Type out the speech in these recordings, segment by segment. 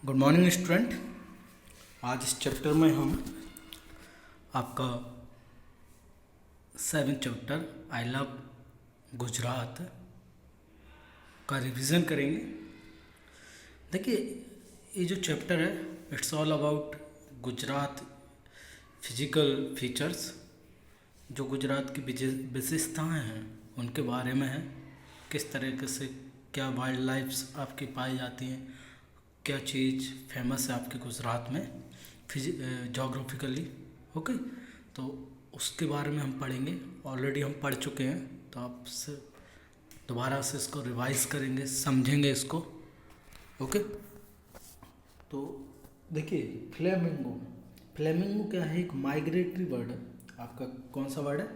Good morning student. आज इस chapter में हम आपका 7th chapter I love Gujarat का रिवीजन करेंगे। देखिए, ये जो चैप्टर है it's all about Gujarat physical features. जो गुजरात की विशेषताएं हैं उनके बारे में है। किस तरीके से क्या वाइल्ड लाइफ्स आपकी पाई जाती हैं, क्या चीज़ फेमस है आपके गुजरात में जोग्राफिकली। ओके, तो उसके बारे में हम पढ़ेंगे। ऑलरेडी हम पढ़ चुके हैं, तो आपसे दोबारा से इसको रिवाइज करेंगे, समझेंगे इसको। ओके, तो देखिए फ्लेमिंगो क्या है? एक माइग्रेटरी वर्ड है। आपका कौन सा वर्ड है?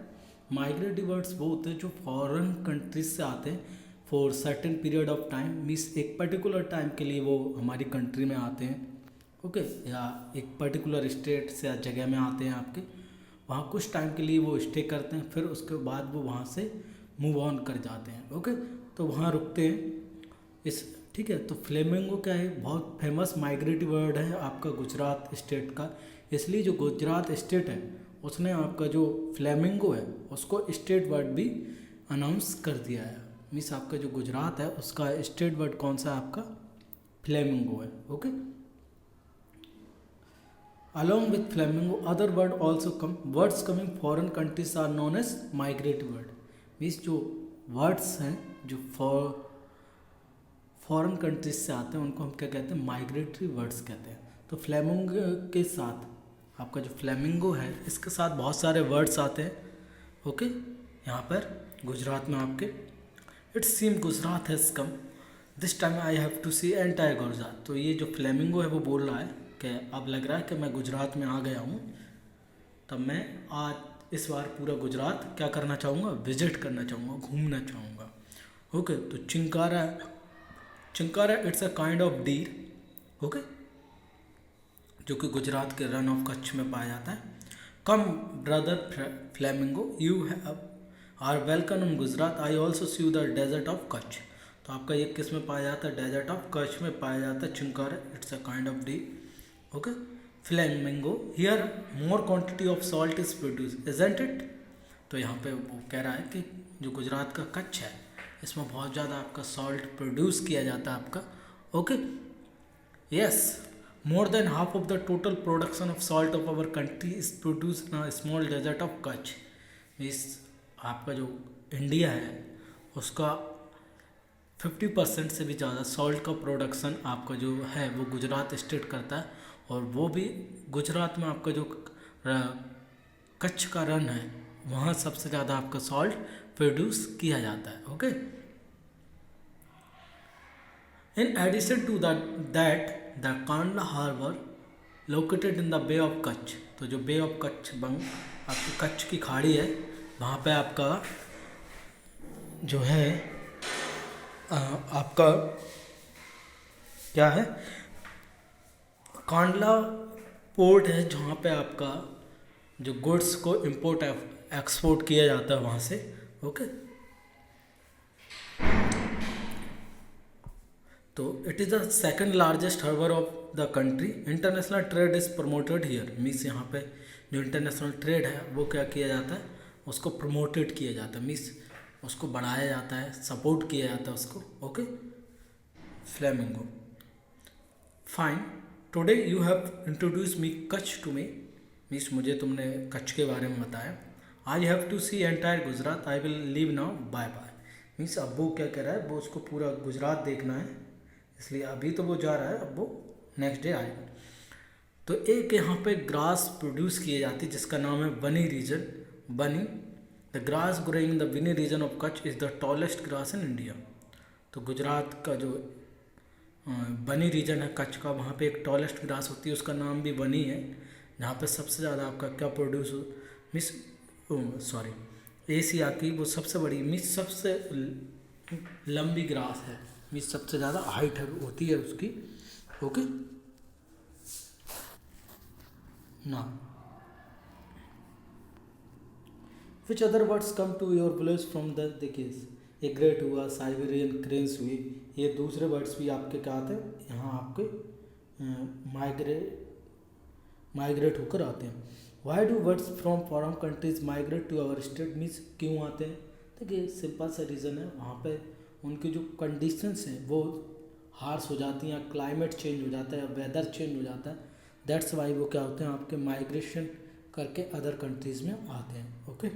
माइग्रेटरी वर्ड्स वो होते हैं जो फॉरेन कंट्रीज से आते हैं for certain period of time, means एक पर्टिकुलर टाइम के लिए वो हमारी कंट्री में आते हैं। ओके, या एक पर्टिकुलर स्टेट से या जगह में आते हैं आपके, वहाँ कुछ टाइम के लिए वो स्टे करते हैं, फिर उसके बाद वो वहाँ से मूव ऑन कर जाते हैं। ओके, तो वहाँ रुकते हैं इस, ठीक है। तो फ्लेमिंगो क्या है? बहुत फेमस माइग्रेटरी वर्ड है आपका गुजरात स्टेट का। इसलिए जो गुजरात स्टेट है उसने आपका जो फ्लेमिंगो है उसको स्टेट वर्ड भी अनाउंस कर दिया है। मीन्स आपका जो गुजरात है उसका स्टेट वर्ड कौन सा है? आपका फ्लेमिंगो है। Okay, along with flamingo other word also come, words coming foreign countries are known as migratory word। Means जो वर्ड्स हैं जो फॉरेन कंट्रीज से आते हैं उनको हम क्या कहते हैं? माइग्रेटरी वर्ड्स कहते हैं। तो फ्लेमिंगो के साथ आपका जो फ्लेमिंगो है इसके साथ बहुत सारे वर्ड्स आते हैं। ओके, यहाँ पर गुजरात में आपके it's seem Gujarat has come this time I have to see entire Gujarat. तो ये जो फ्लेमिंगो है वो बोल रहा है कि अब लग रहा है कि मैं गुजरात में आ गया हूँ, तब मैं आज इस बार पूरा गुजरात क्या करना चाहूँगा? विजिट करना चाहूँगा, घूमना चाहूँगा। ओके, तो chinkara it's a kind of deer. Okay, जो कि गुजरात के रन ऑफ कच्छ में पाया जाता है। Come brother flamingo you are welcome in Gujarat, I also see the desert of Kutch. तो आपका ये किस में पाया जाता है? डेजर्ट ऑफ कच्छ में पाया जाता है chinkara, it's a kind of deer. Okay, flamingo here more quantity of salt is produce isn't it. तो यहाँ पे वो कह रहा है कि जो गुजरात का कच्छ है इसमें बहुत ज़्यादा आपका सॉल्ट प्रोड्यूस किया जाता है आपका। Okay, yes, more than half of the total production of salt of our country is produced in a small desert of Kutch। इस आपका जो इंडिया है उसका 50% से भी ज़्यादा सॉल्ट का प्रोडक्शन आपका जो है वो गुजरात स्टेट करता है, और वो भी गुजरात में आपका जो कच्छ का रन है वहाँ सबसे ज़्यादा आपका सॉल्ट प्रोड्यूस किया जाता है। Okay, in addition to that the Kandla harbour located in the bay of Kutch. तो जो बे ऑफ कच्छ आपकी कच्छ की खाड़ी है वहाँ पे आपका जो है आपका क्या है? कांडला पोर्ट है जहाँ पे आपका जो गुड्स को इंपोर्ट एक्सपोर्ट किया जाता है वहाँ से। ओके, तो it is the second largest harbour of the country, international trade is promoted here. Means यहाँ पे जो इंटरनेशनल ट्रेड है वो क्या किया जाता है? उसको प्रमोटेड किया जाता है, मीन्स उसको बढ़ाया जाता है, सपोर्ट किया जाता है उसको। Okay, flamingo fine today you have introduce me Kutch to me. Means मुझे तुमने कच्छ के बारे में बताया। I have to see entire Gujarat, I will leave now, bye bye. Means अब वो क्या कह रहा है? वो उसको पूरा गुजरात देखना है, इसलिए अभी तो वो जा रहा है, अब वो नेक्स्ट डे आएगा। तो एक यहाँ पे ग्रास प्रोड्यूस किए जाती है जिसका नाम है Banni region. Banni, the grass growing in the Banni region of Kutch is the tallest grass in India. तो गुजरात का जो बनी रीजन है कच्छ का, वहाँ पे एक टॉलेस्ट ग्रास होती है, उसका नाम भी बनी है, जहाँ पे सबसे ज़्यादा आपका क्या प्रोड्यूस हो, मिस एशिया की वो सबसे बड़ी मिस सबसे लंबी ग्रास है, मीन्स सबसे ज़्यादा हाइट होती है उसकी। ओके ना, which other words come to your village from the देखिए ए ग्रेट हुआ, साइबेरियन क्रेन्स हुई, ये दूसरे वर्ड्स भी आपके क्या आते हैं यहाँ आपके माइग्रेट होकर आते हैं। Why do birds from foreign countries migrate to our state, means क्यों आते हैं? देखिए सिंपल सा रीज़न है, वहाँ पे उनकी जो कंडीशंस हैं वो हार्श हो जाती हैं, क्लाइमेट चेंज हो जाता है, वेदर चेंज हो जाता है, दैट्स वाई वो क्या होते हैं आपके माइग्रेशन करके अदर कंट्रीज़ में आते हैं। Okay,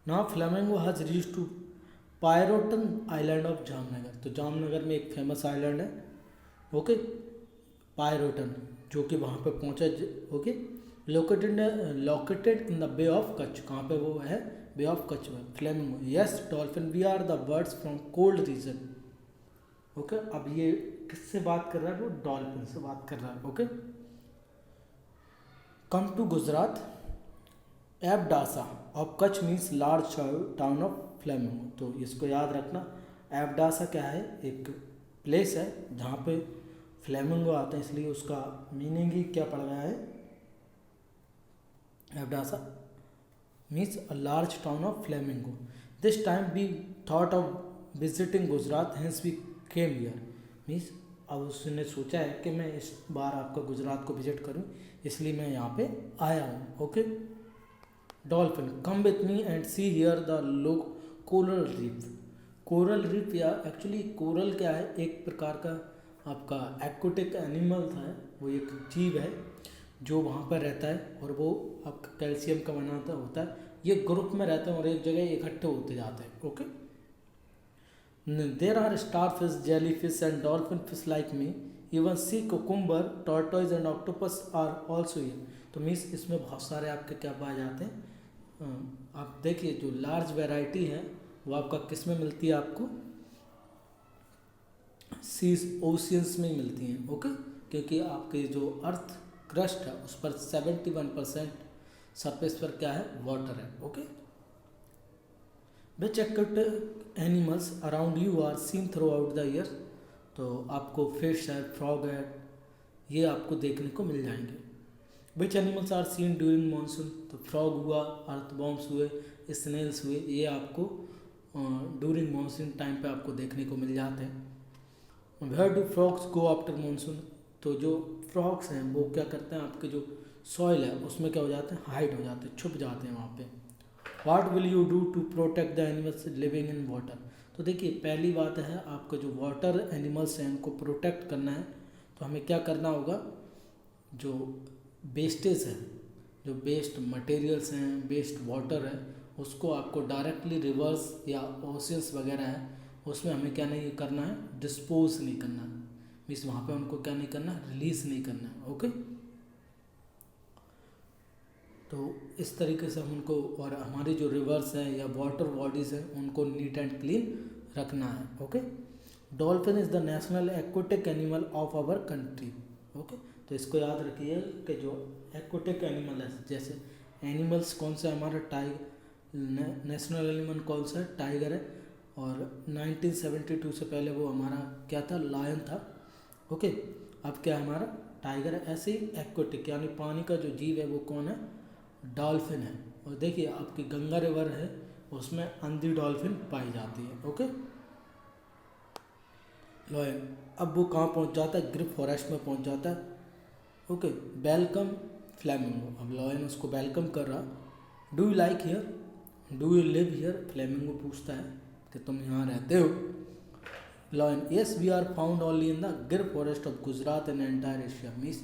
now flamingo has reach to Pirotan island of Jamnagar. तो जामनगर में एक फेमस आइलैंड है, ओके, पायरोटन, जो कि वहाँ पे पहुँचा। Okay, located in the bay of Kutch. कहाँ पे वो है? बे ऑफ कच्छ में। Flamingo, yes dolphin, we are the birds from cold region. Okay, अब ये किससे बात कर रहा है? वो डॉल्फिन से बात कर रहा है। Okay, come to Gujarat, Abdasa of Kutch means large town of flamingo. तो इसको याद रखना, एबडासा क्या है? एक प्लेस है जहाँ पे फ्लेमिंगो आते हैं, इसलिए उसका मीनिंग ही क्या पड़ गया है? Abdasa means a large town of flamingo. This time we thought of visiting Gujarat, hence we came here. Means अब उसने सोचा है कि मैं इस बार आपका गुजरात को विजिट करूं, इसलिए मैं यहाँ पे आया हूँ। Okay, dolphin, come with me and see here the लोग कोरल रीफ। कोरल रीफ, या एक्चुअली कोरल क्या है? एक प्रकार का आपका एक्वाटिक एनिमल था, वो एक जीव है जो वहाँ पर रहता है और वो आपका कैल्शियम का बनाता होता है। ये ग्रुप में रहते हैं और एक जगह इकट्ठे होते जाते हैं। Okay, there are star fish, jelly fish and dolphin fish like me, even sea cucumber, tortoise and octopus are also here. तो मीन्स इसमें बहुत सारे आपके क्या पाए जाते हैं? आप देखिए जो लार्ज वैरायटी है वो आपका किस में मिलती है? आपको सीज, ओशियंस में ही मिलती हैं। ओके, क्योंकि आपके जो अर्थ क्रस्ट है उस पर 71% सरफेस पर क्या है? वाटर है। Okay, which aquatic animals around you are seen throughout the year. तो आपको फिश है, फ्रॉग है, ये आपको देखने को मिल जाएंगे। Which animals are seen during monsoon. तो फ्रॉग हुआ, अर्थवॉर्म्स हुए, स्नेल्स हुए, ये आपको ड्यूरिंग मानसून टाइम पे आपको देखने को मिल जाते हैं। Where do frogs go after monsoon. तो जो फ्रॉग्स हैं वो क्या करते हैं? आपके जो सॉइल है उसमें क्या हो जाते हैं? हाइड हो जाते हैं, छुप जाते हैं वहाँ पे। What will you do to protect the animals living in water. तो देखिए पहली बात है, आपका जो वाटर एनिमल्स हैं उनको प्रोटेक्ट करना है, तो हमें क्या करना होगा? जो वेस्टेज है, जो वेस्ट मटेरियल्स हैं, वेस्ट वाटर है, उसको आपको डायरेक्टली रिवर्स या ओशियंस वगैरह है उसमें हमें क्या नहीं करना है? डिस्पोज नहीं करना है। मीन्स वहाँ पे उनको क्या नहीं करना है? रिलीज नहीं करना है। ओके, तो इस तरीके से हम उनको, और हमारी जो रिवर्स हैं या वाटर बॉडीज़ हैं उनको नीट एंड क्लीन रखना है। Okay, dolphin is the national aquatic animal of our country. Okay, तो इसको याद रखिए कि जो एक्वाटिक एनिमल है, जैसे एनिमल्स कौन सा है हमारा? टाइगर, नेशनल एनिमल कौन सा है? टाइगर है। और 1972 से पहले वो हमारा क्या था? लायन था। ओके, अब क्या है हमारा? टाइगर है। ऐसे ही एक्वाटिक यानी पानी का जो जीव है वो कौन है? डॉल्फिन है। और देखिए आपकी गंगा रिवर है उसमें अंधी डॉल्फिन पाई जाती है। ओके, लॉयन, अब वो कहाँ पहुँच जाता है? ग्रिप फॉरेस्ट में पहुँच जाता है। ओके, वेलकम फ्लेमिंगो, अब लॉयन उसको वेलकम कर रहा। Do you like here, do you live here. Flamingo पूछता है कि तुम यहाँ रहते हो। Lion, yes we are found only in the Gir forest of Gujarat and entire Asia. Means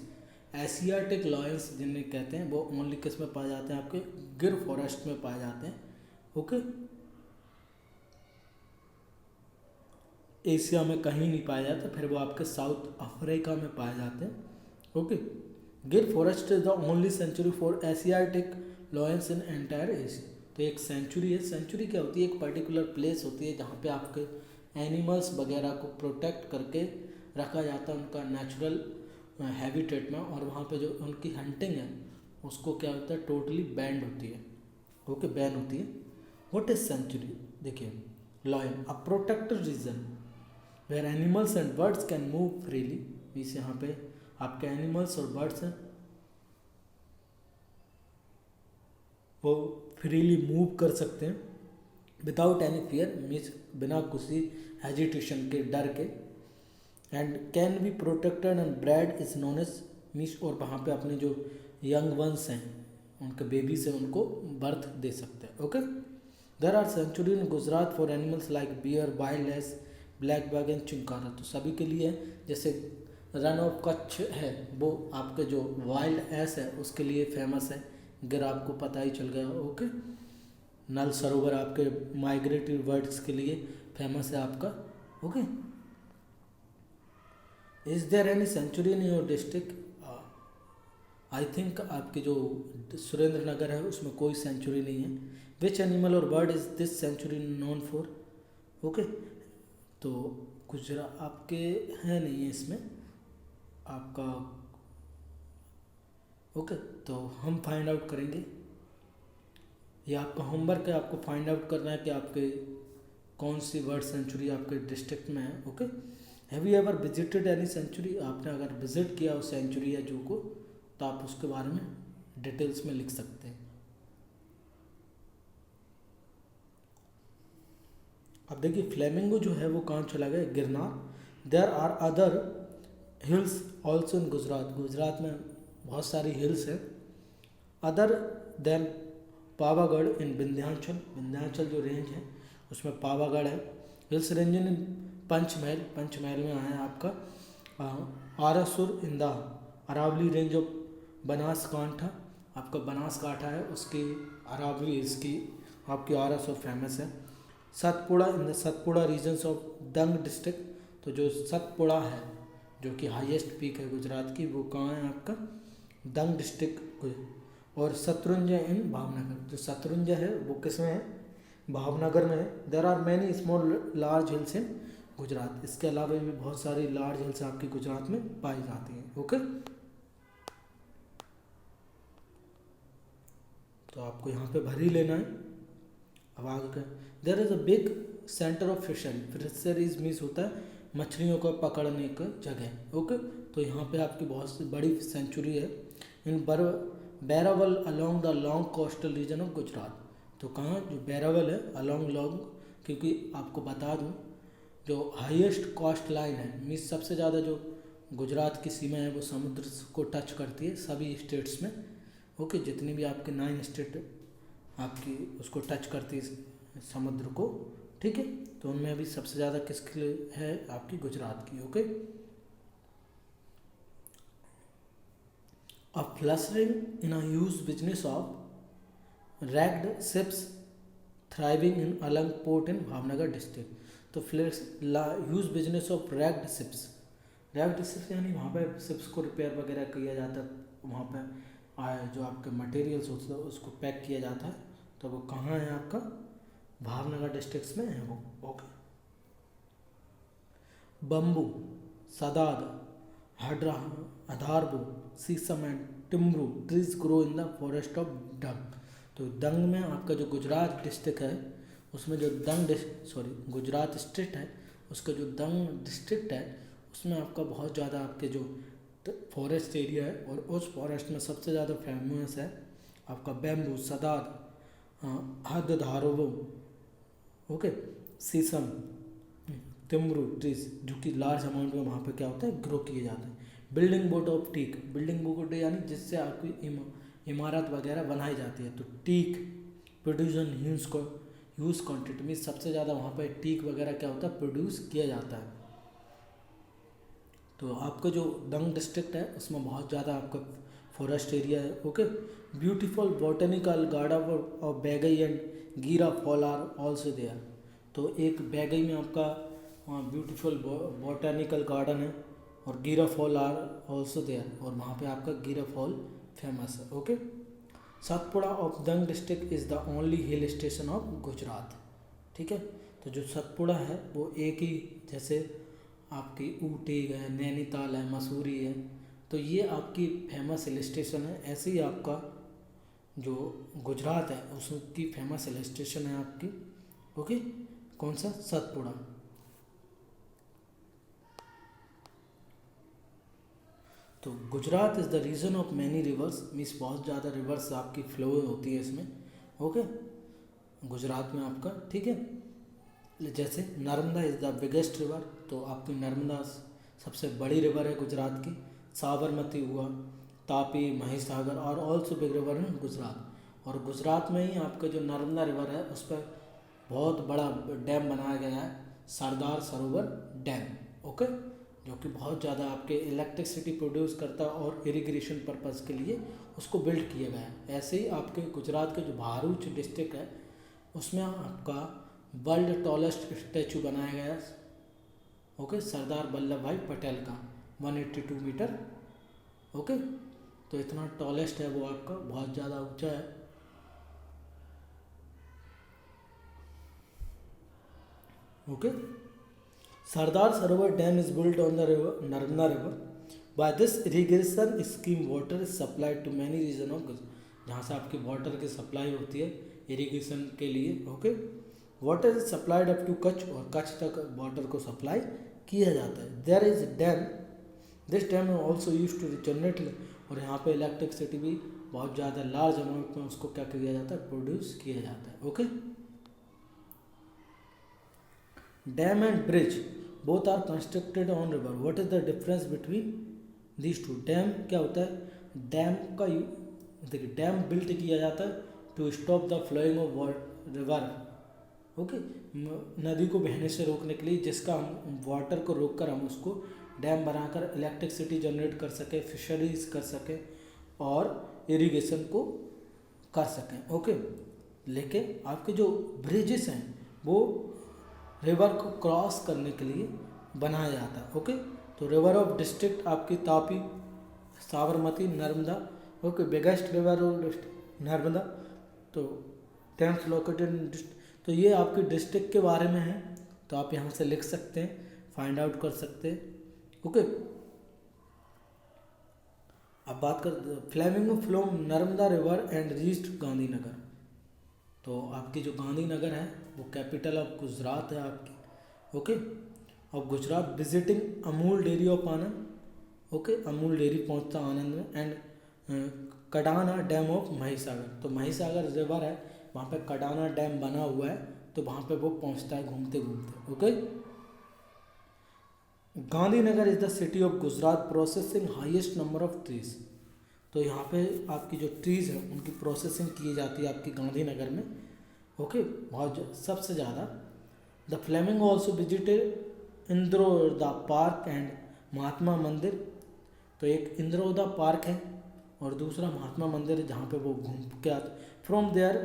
Asiatic lions जिन्हें कहते हैं वो ओनली किस में पाए जाते हैं? आपके गिर फॉरेस्ट में पाए जाते हैं। ओके, एशिया में कहीं नहीं पाए जाते, फिर वो आपके साउथ अफ्रीका में पाए जाते हैं। Okay, Gir forest is the only sanctuary for Asiatic lions in entire Asia. तो एक सेंचुरी है। सेंचुरी क्या होती है? एक पर्टिकुलर प्लेस होती है जहाँ पे आपके एनिमल्स वगैरह को प्रोटेक्ट करके रखा जाता है उनका नेचुरल हैबिटेट में, और वहाँ पे जो उनकी हंटिंग है उसको क्या होता है? टोटली बैंड होती है। ओके, बैन होती है। What is sanctuary? देखिए, lion, a protected region where animals and birds can move freely. Means यहाँ पे आपके एनिमल्स और बर्ड्स हैं वो फ्रीली मूव कर सकते हैं विदाउट एनी फियर, मीन्स बिना किसी हेजिटेशन के, डर के। And can be protected and bred is known as मीस, और वहाँ पे अपने जो यंग वंस हैं उनके बेबीज हैं उनको बर्थ दे सकते हैं। Okay, there are sanctuary in Gujarat for animals like bear, wild ass, blackbuck and chinkara. तो सभी के लिए जैसे रन ऑफ कच्छ है वो आपके जो वाइल्ड एस है उसके लिए फेमस है, गिर आपको पता ही चल गया। ओके, नल सरोवर आपके माइग्रेटरी बर्ड्स के लिए फेमस है आपका। Okay, is there any sanctuary in your district? I think आपके जो सुरेंद्र नगर है उसमें कोई सेंचुरी नहीं है। विच एनिमल और bird is this sanctuary known for? Okay, तो गुजरात आपके है नहीं है इसमें आपका। ओके, तो हम फाइंड आउट करेंगे, ये आपका होमवर्क है, आपको फाइंड आउट करना है कि आपके कौन सी बर्ड सेंचुरी आपके डिस्ट्रिक्ट में है। Okay, have you ever visited any sanctuary? आपने अगर विजिट किया उस सेंचुरी या जू को तो आप उसके बारे में डिटेल्स में लिख सकते हैं। अब देखिए फ्लेमिंगो जो है वो कहाँ चला गया? Girnar. There are other hills also in Gujarat. Gujarat में बहुत सारी हिल्स हैं other than Pavagadh in Vindhyachal. Vindhyachal जो रेंज है उसमें पावागढ़ है। Hills range in Panchmahal. Panchmahal में है आपका Arasur in the Aravalli range of Banaskantha. आपका बनासकांठा है उसकी अरावली इसकी आपकी आरासुर फेमस है। Satpura in the Satpura regions of Dang district. तो जो सतपुड़ा है जो कि हाईएस्ट पीक है गुजरात की वो कहाँ है आपका? दंग डिस्ट्रिक्ट। और शत्रुंजय इन भावनगर। जो शत्रुंजय है वो किस में है? भावनगर में है। There are many small large hills in Gujarat. इसके अलावा भी बहुत सारी लार्ज हिल्स आपकी गुजरात में पाई जाती हैं। ओके, तो आपको यहाँ पे भर ही लेना है। अब आगे का there is a big centre of fishery. Fisheries means होता है मछलियों को पकड़ने का जगह। ओके, तो यहाँ पे आपकी बहुत सी बड़ी सेंचुरी है in Veraval along the long coastal region of Gujarat. तो कहाँ? जो बैरावल है अलॉन्ग लॉन्ग, क्योंकि आपको बता दूँ जो हाईएस्ट कोस्ट लाइन है मीन्स सबसे ज़्यादा जो गुजरात की सीमा है वो समुद्र को टच करती है सभी स्टेट्स में। ओके, जितनी भी आपके 9 स्टेट आपकी उसको टच करती है समुद्र को। ठीक है, तो उनमें अभी सबसे ज़्यादा किसके लिए है? आपकी गुजरात की। Okay, a flustering in a huge business of wrecked ships thriving in Alang port in Bhavnagar district। तो huge business of raked ships. Raked ships यानी वहाँ पे शिप्स को रिपेयर वगैरह किया जाता है, वहाँ पे जो आपके मटेरियल्स होते हैं उसको पैक किया जाता है। तो वो कहाँ है आपका? भावनगर डिस्ट्रिक्ट्स में है वो। ओके, बम्बू, सदाद, हड्रा, अधारबू, सीसम एंड टिम्बरू trees grow in the forest of Dang. तो दंग में आपका जो गुजरात डिस्ट्रिक्ट है उसमें जो गुजरात स्टेट है उसका जो दंग डिस्ट्रिक्ट है उसमें आपका बहुत ज़्यादा आपके जो फॉरेस्ट एरिया है और उस फॉरेस्ट में सबसे ज़्यादा फेमस है आपका बैम्बू, सदाद, हदधारवो, ओके, सीसम, तिमरू ट्रीज जो कि लार्ज अमाउंट में वहाँ पे क्या होता है? ग्रो किए जाते हैं। Building board of teak. Building board यानी जिससे आपकी इमारत वगैरह बनाई जाती है। तो टीक प्रोड्यूसन ह्यूज क्वान्टिटी में सबसे ज़्यादा वहाँ पे टीक वगैरह क्या होता है? प्रोड्यूस किया जाता है। तो आपका जो दंग डिस्ट्रिक्ट है उसमें बहुत ज़्यादा आपका फॉरेस्ट एरिया है। Okay, beautiful botanical garden of बैगई and Gira fall are also there. तो एक बैगई में आपका ब्यूटीफुल बॉटनिकल गार्डन है और गीरा फॉल आर ऑल्सो देयर, और वहाँ पे आपका गीरा फॉल फेमस है। Okay, Satpura of Dang district is the only hill station of Gujarat. ठीक है, तो जो सतपुड़ा है वो एक ही जैसे आपकी ऊटी है, नैनीताल है, मसूरी है, तो ये आपकी फेमस हिल स्टेशन है। ऐसे ही आपका जो गुजरात है उसकी फेमस हिल स्टेशन है आपकी। ओके, कौन सा? सतपुड़ा। तो Gujarat is the region of many rivers means बहुत ज़्यादा रिवर्स आपकी फ्लो होती है इसमें। ओके, गुजरात में आपका। ठीक है, जैसे Narmada is the biggest river. तो आपकी नर्मदा सबसे बड़ी रिवर है गुजरात की। साबरमती हुआ, तापी, महिसागर और also big river in Gujarat. और गुजरात में ही आपका जो नर्मदा रिवर है उस पर बहुत बड़ा डैम बनाया गया है, सरदार सरोवर डैम। ओके, जो कि बहुत ज़्यादा आपके इलेक्ट्रिसिटी प्रोड्यूस करता है और इरिगेशन पर्पज़ के लिए उसको बिल्ड किया गया है। ऐसे ही आपके गुजरात के जो भरूच डिस्ट्रिक्ट है उसमें आपका वर्ल्ड टॉलेस्ट स्टैचू बनाया गया है, ओके, सरदार वल्लभ भाई पटेल का, 182 मीटर। ओके, तो इतना टॉलेस्ट है वो आपका, बहुत ज़्यादा ऊंचा है। Okay, Sardar Sarovar dam is built on the river Narmada river. By this irrigation scheme, water is supplied to many region of Gujarat. जहाँ से आपकी वाटर की सप्लाई होती है इरिगेशन के लिए। Okay, water is supplied up to Kutch, और कच्छ तक वाटर को सप्लाई किया जाता है। There is dam, this dam also use to generate, और यहाँ पे इलेक्ट्रिसिटी भी बहुत ज़्यादा लार्ज अमाउंट में उसको क्या किया जाता है, प्रोड्यूस किया जाता है। Okay, dam and bridge both are constructed on river. What is the difference between these two? Dam क्या होता है, डैम का देखिए डैम बिल्ट किया जाता है to stop the flowing of river. Okay, नदी को बहने से रोकने के लिए, जिसका हम वाटर को रोककर हम उसको डैम बनाकर इलेक्ट्रिसिटी जनरेट कर सकें, फिशरीज कर सकें और इरिगेशन को कर सकें। ओके, लेकिन आपके जो ब्रिजेस हैं वो रिवर को क्रॉस करने के लिए बनाया जाता है। ओके, तो रिवर ऑफ डिस्ट्रिक्ट आपकी Tapi, Sabarmati, Narmada. Okay, biggest river of district Narmada. तो डैम्स लोकेटेड इन डिस्ट्रिक्ट, तो ये आपकी डिस्ट्रिक्ट के बारे में है, तो आप यहाँ से लिख सकते हैं, फाइंड आउट कर सकते हैं। ओके, अब बात कर flamingo flow Narmada river and reached Gandhinagar. तो आपकी जो गांधीनगर है वो कैपिटल ऑफ गुजरात है आपकी। ओके, और Gujarat visiting Amul dairy of Anand. Okay, Amul dairy पहुंचता आनंद में, and Kadana dam of Mahisagar. तो महिसागर रिवर है, वहाँ पे कडाना डैम बना हुआ है, तो वहाँ पे वो पहुँचता है घूमते घूमते। Okay, Gandhinagar is the city of Gujarat processing highest number of trees. तो यहाँ पे आपकी जो ट्रीज़ हैं उनकी प्रोसेसिंग की जाती है आपकी गांधीनगर में। ओके, बहुत सबसे ज़्यादा। The flamingo also visited Indroda park and Mahatma Mandir. तो एक इंद्रोदा पार्क है और दूसरा महात्मा मंदिर है, जहाँ पे वो घूम के आते। फ्रॉम देयर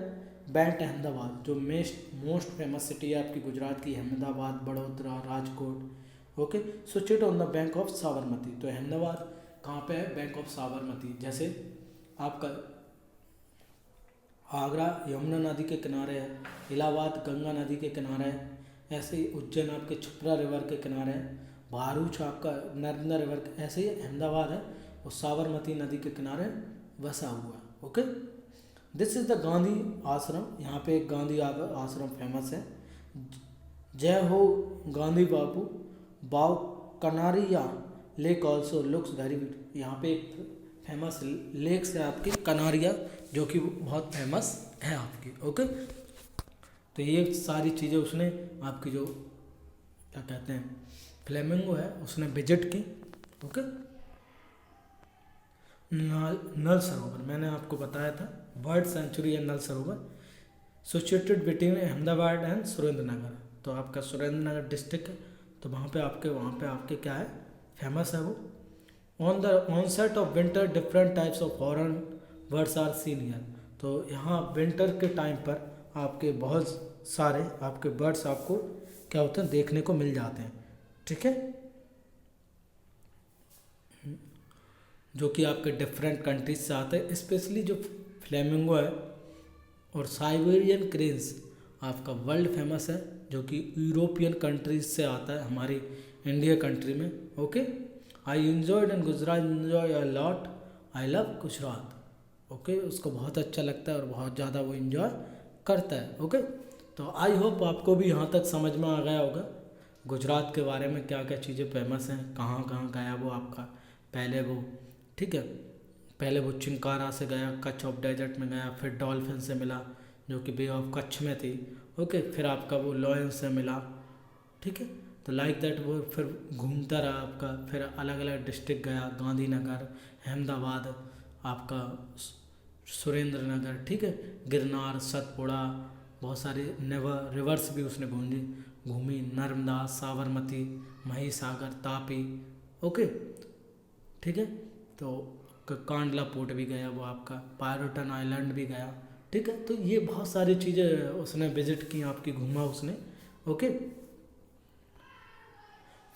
बैंट अहमदाबाद, जो मोस्ट फेमस सिटी है आपकी गुजरात की, Ahmedabad, Vadodara, Rajkot. Okay, situated on the bank of Sabarmati. तो अहमदाबाद कहाँ पे है, बैंक ऑफ साबरमती। जैसे आपका आगरा यमुना नदी के किनारे है, इलाहाबाद गंगा नदी के किनारे है, ऐसे ही उज्जैन आपके क्षिप्रा रिवर के किनारे है, भरूच आपका नर्मदा रिवर के, ऐसे ही अहमदाबाद है वो साबरमती नदी के किनारे बसा हुआ है। Okay, this is the Gandhi आश्रम। यहाँ पे एक गांधी आश्रम फेमस है। जय हो गांधी बापू बाव Kankaria lake also looks very beautiful. यहाँ पे एक फेमस लेक्स है आपकी कनारिया, जो कि बहुत फेमस है आपकी। ओके, तो ये सारी चीज़ें उसने आपकी जो क्या कहते हैं फ्लेमिंगो है उसने विजिट की। ओके, नल सरोवर मैंने आपको बताया था, बर्ड सेंचुरी है नल सरोवर, situated between Ahmedabad and Surendranagar. तो आपका सुरेंद्रनगर डिस्ट्रिक्ट है, तो वहाँ पे आपके क्या है, फेमस है वो। On the onset of winter different types of horn birds are seen here. तो यहाँ विंटर के टाइम पर आपके बहुत सारे आपके बर्ड्स आपको क्या होते हैं, देखने को मिल जाते हैं। ठीक है, जो कि आपके डिफरेंट कंट्रीज से आते हैं, स्पेशली जो फ्लेमिंगो है और साइबेरियन क्रेन्स आपका वर्ल्ड फेमस है, जो कि यूरोपियन कंट्रीज से आता है हमारी इंडिया कंट्री में। Okay, I enjoyed in Gujarat, enjoy a lot, I love Gujarat. Okay, उसको बहुत अच्छा लगता है और बहुत ज़्यादा वो इन्जॉय करता है। ओके, तो आई होप आपको भी यहाँ तक समझ में आ गया होगा गुजरात के बारे में, क्या क्या चीज़ें फेमस हैं, कहाँ कहाँ गया वो आपका पहले वो। ठीक है, पहले वो चिंकारा से गया, कच्छ ऑफ डेजर्ट में गया, फिर डॉल्फिन से मिला जो कि बे ऑफ कच्छ में थी। ओके, फिर आपका वो लॉयन से मिला। ठीक है, तो लाइक दैट वो फिर घूमता रहा आपका, फिर अलग अलग डिस्ट्रिक्ट गया, गांधीनगर, अहमदाबाद, आपका सुरेंद्र नगर, ठीक है, गिरनार, सतपुड़ा, बहुत सारे रिवर्स भी उसने घूमी, नर्मदा, साबरमती, महिसागर, तापी, ओके, ठीक है। तो कांडला पोर्ट भी गया वो आपका, पायरोटन आइलैंड भी गया, ठीक है। तो ये बहुत सारी चीज़ें उसने विजिट की, आपकी घूमा उसने, okay.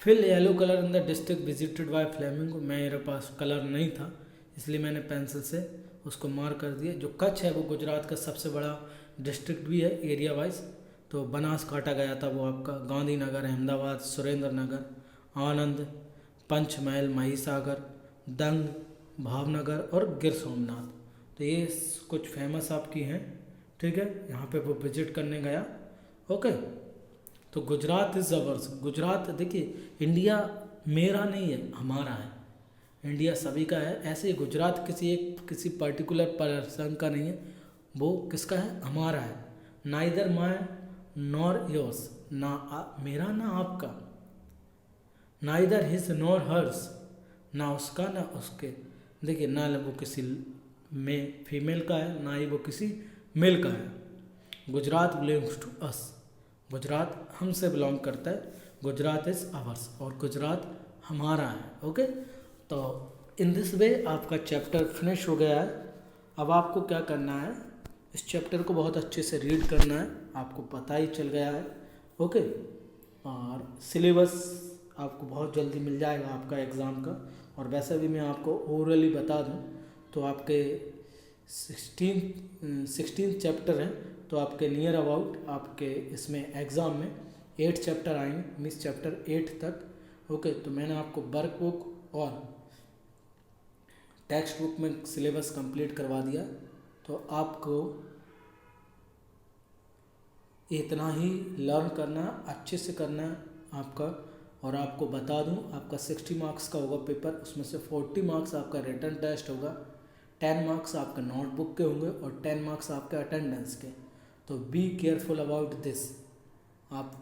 Fill yellow colour in the district visited by flamingo, मेरे पास कलर नहीं था इसलिए मैंने पेंसिल से उसको मार्क कर दिया। जो कच्छ है वो गुजरात का सबसे बड़ा डिस्ट्रिक्ट भी है एरिया वाइज। तो बनासकांठा गया था वो आपका, गांधीनगर, अहमदाबाद, सुरेंद्र नगर, आनंद, पंचमहल, महिसागर, दंग, भावनगर और गिर सोमनाथ। तो ये कुछ फेमस आपकी हैं, ठीक है, यहाँ पे वो विजिट करने गया, ओके। तो गुजरात इज अवर्स, गुजरात देखिए इंडिया मेरा नहीं है, हमारा है, इंडिया सभी का है। ऐसे ही गुजरात किसी पर्टिकुलर पर्सन का नहीं है, वो किसका है, हमारा है। नाइदर माई नॉर योर्स, ना मेरा ना आपका, नाइदर हिज नॉर हर्स, ना उसका ना उसके। देखिए ना वो किसी में फीमेल का है, ना ही वो किसी मेल का है। Gujarat belongs to us, Gujarat हमसे बिलोंग करता है, गुजरात इज अवर्स, और गुजरात हमारा है, ओके। तो इन दिस वे आपका चैप्टर फिनिश हो गया है। अब आपको क्या करना है, इस चैप्टर को बहुत अच्छे से रीड करना है, आपको पता ही चल गया है, ओके। और सिलेबस आपको बहुत जल्दी मिल जाएगा आपका एग्ज़ाम का। और वैसे भी मैं आपको ओरली बता दूं तो आपके 16 चैप्टर हैं, तो आपके नियर अबाउट आपके इसमें एग्ज़ाम में 8 चैप्टर आएंगे, मीन्स चैप्टर 8 तक, ओके। तो मैंने आपको वर्क बुक और टेक्स्ट बुक में सिलेबस कंप्लीट करवा दिया। तो आपको इतना ही लर्न करना, अच्छे से करना है आपका। और आपको बता दूं आपका 60 मार्क्स का होगा पेपर, उसमें से 40 मार्क्स आपका रिटन टेस्ट होगा, 10 मार्क्स आपका नोटबुक के होंगे और 10 मार्क्स आपके अटेंडेंस के। तो बी केयरफुल अबाउट दिस, आप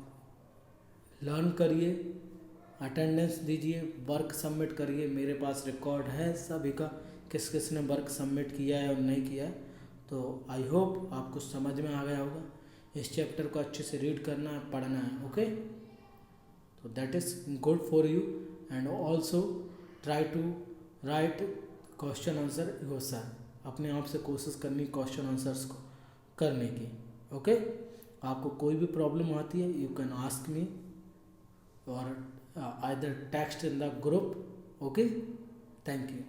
लर्न करिए, अटेंडेंस दीजिए, वर्क सबमिट करिए। मेरे पास रिकॉर्ड है सभी का, किस किस ने वर्क सबमिट किया है और नहीं किया है। तो आई होप आपको समझ में आ गया होगा। इस चैप्टर को अच्छे से रीड करना है, पढ़ना है, ओके। तो that is good for you and also try to write question answer yourself, अपने आप से कोशिश करनी क्वेश्चन आंसर्स को करने की, ओके। आपको कोई भी प्रॉब्लम आती है यू कैन आस्क मी और either text in the group, okay। Thank you.